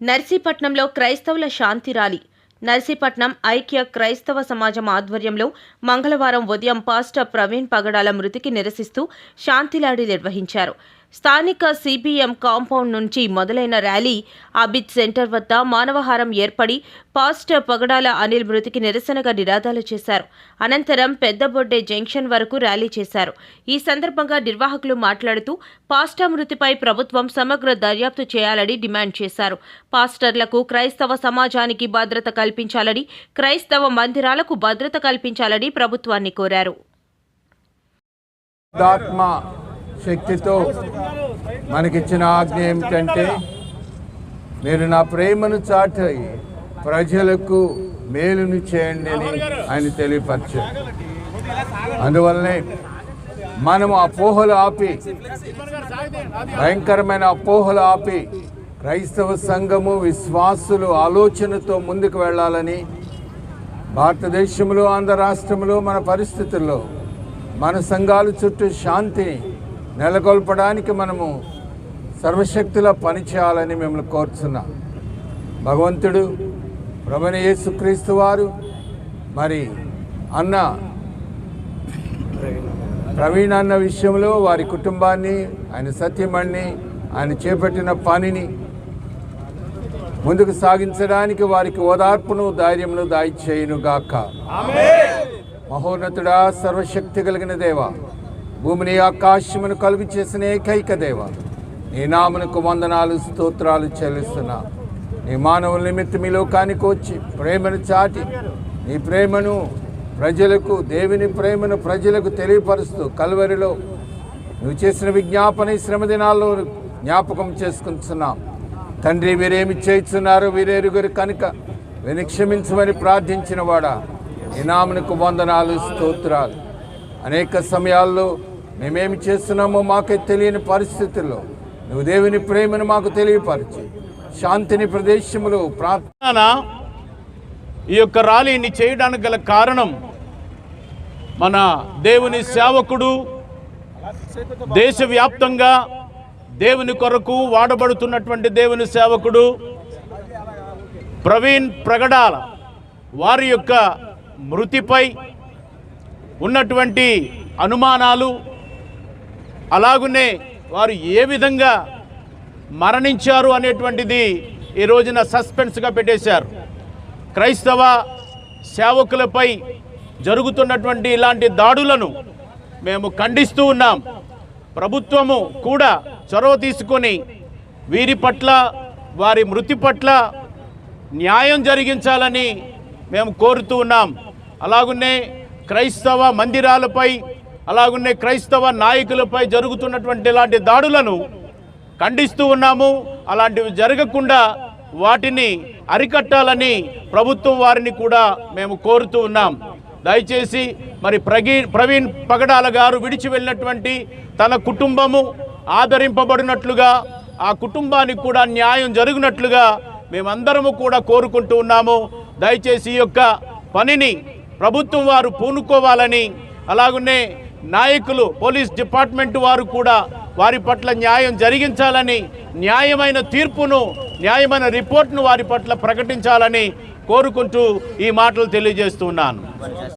నర్సీపట్నంలో క్రైస్తవుల శాంతి ర్యాలీ. నర్సీపట్నం ఐక్య క్రైస్తవ సమాజం ఆధ్వర్యంలో మంగళవారం ఉదయం పాస్టర్ ప్రవీణ్ పగడాల మృతికి నిరసిస్తూ శాంతి ర్యాలీ నిర్వహించారు. స్థానిక సిబిఎం కాంపౌండ్ నుంచి మొదలైన ర్యాలీ అబిద్ సెంటర్ వద్ద మానవహారం ఏర్పడి పాస్టర్ పగడాల అనిల్ మృతికి నిరసనగా నినాదాలు చేశారు. అనంతరం పెద్దబొడ్డే జంక్షన్ వరకు ర్యాలీ చేశారు. ఈ సందర్భంగా నిర్వాహకులు మాట్లాడుతూ పాస్టర్ మృతిపై ప్రభుత్వం సమగ్ర దర్యాప్తు చేయాలని డిమాండ్ చేశారు. పాస్టర్లకు, క్రైస్తవ సమాజానికి భద్రత కల్పించాలని, క్రైస్తవ మందిరాలకు భద్రత కల్పించాలని ప్రభుత్వాన్ని కోరారు. శక్తితో మనకిచ్చిన ఆజ్ఞ ఏమిటంటే, మీరు నా ప్రేమను చాటి ప్రజలకు మేలును చేయండి అని ఆయన తెలియపరిచారు. అందువల్లనే మనము అపోహలు ఆపి, భయంకరమైన అపోహలు ఆపి క్రైస్తవ సంఘము విశ్వాసులు ఆలోచనతో ముందుకు వెళ్ళాలని, భారతదేశంలో, ఆంధ్ర రాష్ట్రంలో మన పరిస్థితుల్లో మన సంఘాల చుట్టూ శాంతిని నెలకొల్పడానికి మనము సర్వశక్తిలా పనిచేయాలని మిమ్మల్ని కోరుతున్నాం. భగవంతుడు ప్రభువైన యేసుక్రీస్తు వారు మరి అన్న ప్రవీణ్ అన్న విషయంలో వారి కుటుంబాన్ని, ఆయన సత్యమణ్ణి, ఆయన చేపట్టిన పనిని ముందుకు సాగించడానికి వారికి ఓదార్పును, ధైర్యమును దయచేయునుగాక. మహోన్నతుడా, సర్వశక్తి కలిగిన దేవా, భూమిని ఆకాశమును కలుగు చేసిన ఏకైక దేవ, నీ నామమునకు వందనాలు, స్తోత్రాలు చెల్లిస్తున్నా. నీ మానవుల నిమిత్తం ఈ లోకానికి వచ్చి ప్రేమను చాటి, నీ ప్రేమను ప్రజలకు, దేవుని ప్రేమను ప్రజలకు తెలియపరుస్తూ కల్వరిలో నువ్వు చేసిన విజ్ఞాపన శ్రమ దినాల్లో జ్ఞాపకం చేసుకుంటున్నాం. తండ్రి, వీరేమి చేస్తున్నారో వీరెరుగురు కనుక వీరిని క్షమించమని ప్రార్థించిన వాడా, నీ నామమునకు వందనాలు, స్తోత్రాలు. అనేక సమయాల్లో మేమేమి చేస్తున్నామో మాకే తెలియని పరిస్థితుల్లో నువ్వు దేవుని ప్రేమను మాకు తెలియపరిచి శాంతిని ప్రదేశంలో ప్రార్థన ఈ యొక్క ర్యాలీని చేయడానికి గల కారణం, మన దేవుని సేవకుడు, దేశవ్యాప్తంగా దేవుని కొరకు వాడబడుతున్నటువంటి దేవుని సేవకుడు ప్రవీణ్ పగడాల వారి యొక్క మృతిపై ఉన్నటువంటి అనుమానాలు, అలాగునే వారు ఏ విధంగా మరణించారు అనేటువంటిది ఈ రోజున సస్పెన్స్గా పెట్టేశారు. క్రైస్తవ సేవకులపై జరుగుతున్నటువంటి ఇలాంటి దాడులను మేము ఖండిస్తూ ఉన్నాం. ప్రభుత్వము కూడా చొరవ తీసుకొని వీరి పట్ల, వారి మృతి పట్ల న్యాయం జరిగించాలని మేము కోరుతూ ఉన్నాం. అలాగునే క్రైస్తవ మందిరాలపై, అలాగునే క్రైస్తవ నాయకులపై జరుగుతున్నటువంటి ఇలాంటి దాడులను ఖండిస్తూ ఉన్నాము. అలాంటివి జరగకుండా వాటిని అరికట్టాలని ప్రభుత్వం వారిని కూడా మేము కోరుతూ ఉన్నాం. దయచేసి మరి ప్రవీణ్ పగడాల గారు విడిచి వెళ్ళినటువంటి తన కుటుంబము ఆదరింపబడినట్లుగా, ఆ కుటుంబానికి కూడా న్యాయం జరిగినట్లుగా మేమందరము కూడా కోరుకుంటూ ఉన్నాము. దయచేసి ఈ యొక్క పనిని ప్రభుత్వం వారు పూనుకోవాలని, అలాగనే నాయకులు, పోలీస్ డిపార్ట్మెంట్ వారు కూడా వారి పట్ల న్యాయం జరిగించాలని, న్యాయమైన తీర్పును, న్యాయమైన రిపోర్ట్ను వారి పట్ల ప్రకటించాలని కోరుకుంటూ ఈ మాటలు తెలియజేస్తున్నాను.